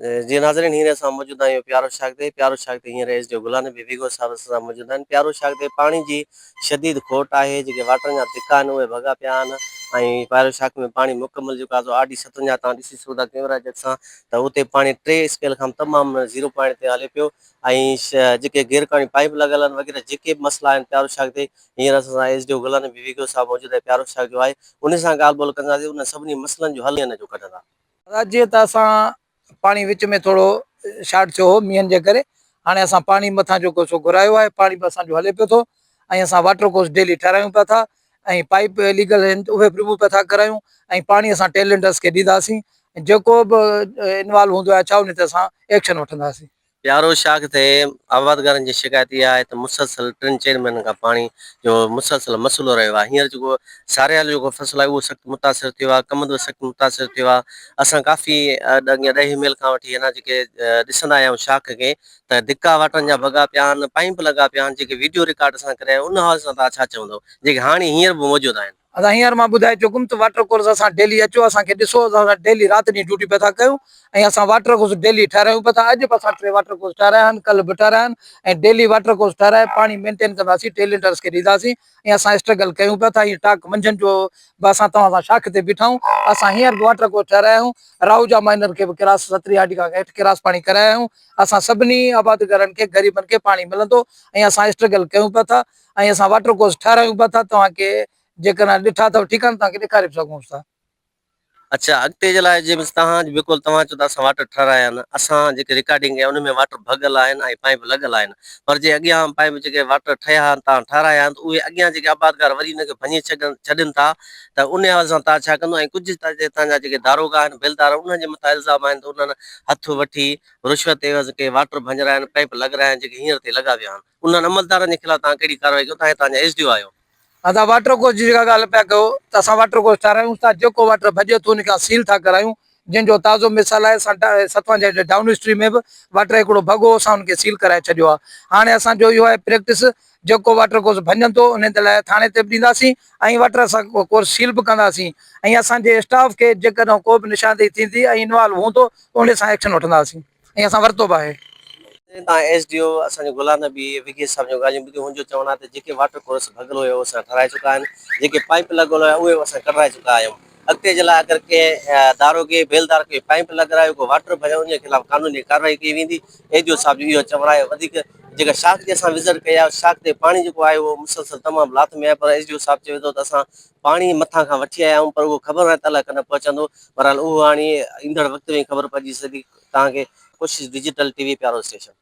जी नाज़रीन हींअर असां मौजूदु आहियूं प्यारो शाग ते हींअर S D O Ghulam Nabi विगो साहिब सां मौजूदु आहिनि। प्यारो शाग ते पाणी जी शदीद खोट आहे, जेके वाटर जा धिका आहिनि उहे भॻा पिया आहिनि ऐं प्यारो शाग में पाणी मुकमल जेको आहे आडी 57 तव्हां ॾिसी सघो था कैमरा जट सां त उते पाणी 3 स्केल खां तमामु 0 पॉइंट ते हले पियो ऐं जेके गैरकानी पाइप लॻल आहिनि वग़ैरह जेके बि मसइला आहिनि प्यारो शाग ते हींअर असां S D O Ghulam Nabi विगो साहिब मौजूदु आहे प्यारो शाग जो आहे उन सां ॻाल्हि ॿोल कंदासीं, उन सभिनी मसइलनि जो हल हिन जो कढंदा। जीअं त असां पाणी विच में थोरो शॉर्ट थियो हो मींहनि जे करे, हाणे असां पाणी मथां जेको सो घुरायो आहे, पाणी बि असांजो हले पियो थो ऐं असां वाटर कोर्स डेली ठारायूं पिया था ऐं पाइप लीगल आहिनि उहे बि रिमूव पिया था करायूं ऐं पाणी असां टेलेंडर्स खे ॾींदासीं। जेको बि इन्वॉल्व हूंदो आहे छा उन ते असां एक्शन वठंदासीं। प्यारो शाग ते आबादगारनि जी शिकायत इहा आहे त मुसलसल 3-4 महीननि खां पाणी जो मुसलसल मसइलो रहियो आहे। हींअर जेको सारियल जेको फ़सुलु आहे उहो सख़्तु मुतासिर थियो आहे, कमंद बि सख़्तु मुतासिर थियो आहे। असां काफ़ी अॻियां 10 मील खां वठी अञा जेके ॾिसंदा आहियूं शाख खे त धिका वाटनि जा भॻा पिया आहिनि, पाइप लॻा पिया आहिनि, जेके वीडियो रिकॉर्ड असां कराया उन हाल सां तव्हां छा चवंदव जेके हाणे हींअर बि मौजूदु आहिनि। असां हींअर मां ॿुधाए चुकुमि त वाटर कोर्स असां डेली अचो, असांखे ॾिसो, असां डेली राति ॾींहुं ड्यूटी पिया था कयूं ऐं असां वाटर कोर्स डेली ठारायूं पिया था। अॼु बि असां 3 वाटर कोर्स ठाराया आहिनि, कल्ह बि ठाराया आहिनि ऐं डेली वाटर कोर्स ठाराए पाणी मेंटेन कंदासीं, टेलेंडर्स खे ॾींदासीं ऐं असां स्ट्रगल कयूं पिया था। हीअं टाक मंझंदि जो बि असां तव्हां सां शाख ते बीठा आहियूं। असां हींअर बि वाटर कोर्स ठाराया आहियूं, राहूजा माइनर खे बि क्रास 70 आडी खां हेठि क्रास पाणी कराया आहियूं। असां सभिनी आबादगारनि खे ग़रीबनि खे पाणी मिलंदो ऐं असां स्ट्रगल कयूं पिया था ऐं असां वाटर कोर्स ठारायूं पिया था। तव्हांखे जेकॾहिं ॾिठा अथव ठीकु आहे, तव्हांखे ॾेखारे बि सघूं था। अच्छा, अॻिते जे लाइ जे तव्हां बिल्कुलु तव्हां चओ था असां वाटर ठाराया आहिनि, असां जेके रिकॉर्डिंग कया उन में वाटर भॻल आहिनि ऐं पाइप लॻल आहिनि, पर जे अॻियां पाइप जेके वाटर ठहिया आहिनि तव्हां ठाराया आहिनि त उहे अॻियां जेके आबादगार वरी हुनखे भञी छॾनि था त उन हाल सां तव्हां छा कंदो ऐं कुझु तव्हांजा जेके दारोगा आहिनि बेलदार उन्हनि जे मथां इल्ज़ाम आहिनि त उन्हनि हथु वठी रिश्वत एवज़ के वाटर भञराया आहिनि, पाइप लॻाया आहिनि जेके हींअर ते लॻा विया आहिनि, उन्हनि अमलदारनि जे ख़िलाफ़ तव्हां कहिड़ी कार्रवाई कयो? तव्हां तव्हांजा एस डी ओ आहियो। असां वाटर कोर्स जी जेका ॻाल्हि पिया कयो त असां वाटर कोर्स ठारायूं था, जेको वाटर भॼे थो उनखां सील था करायूं। जंहिंजो ताज़ो मिसाल आहे असां सतवां जे डाउन स्ट्रीम में बि वाटर हिकिड़ो भॻो असां हुनखे सील कराए छॾियो आहे। हाणे असांजो इहो आहे प्रैक्टिस, जेको वाटर कोर्स भञंदो उन जे लाइ थाणे ते बि ॾींदासीं ऐं वाटर असां कोर्स सील बि कंदासीं ऐं असांजे स्टाफ खे जेकॾहिं को बि निशानदेही थींदी ऐं इन्वॉल्व हूंदो त उन सां एक्शन वठंदासीं ऐं असां वरितो बि आहे। तव्हां एस डी ओ असांजे गुलाम नबी विगे साहिब जो ॻाल्हियूं ॿुधियूं, हुनजो चवणु आहे त जेके वाटर कोर्स भॻल हुयो असां ठाराए चुका आहिनि, जेके पाइप लॻल हुया उहे असां कढाए चुका आहियूं। अॻिते जे लाइ अगरि कंहिं दारोगे बेलदार खे पाइप लॻारायो को वाटर भरियो उनजे ख़िलाफ़ कानूनी कार्रवाई कई वेंदी। एस डी ओ साहिब जो इहो चवणु आहे। वधीक जेका शाख ते असां विज़िट कया शाख ते पाणी जेको आहे उहो मुसलसल तमामु लाथ में आहे, पर एस डी ओ साहिब चवे थो त असां पाणी मथां खां वठी आया आहियूं, पर उहो ख़बर न आहे त अलाए कॾहिं पहुचंदो। बहरहाल उहो हाणे ईंदड़ वक़्त में ख़बर पइजी सघी। तव्हांखे कोशिशि डिजिटल टीवी प्यारो स्टेशन।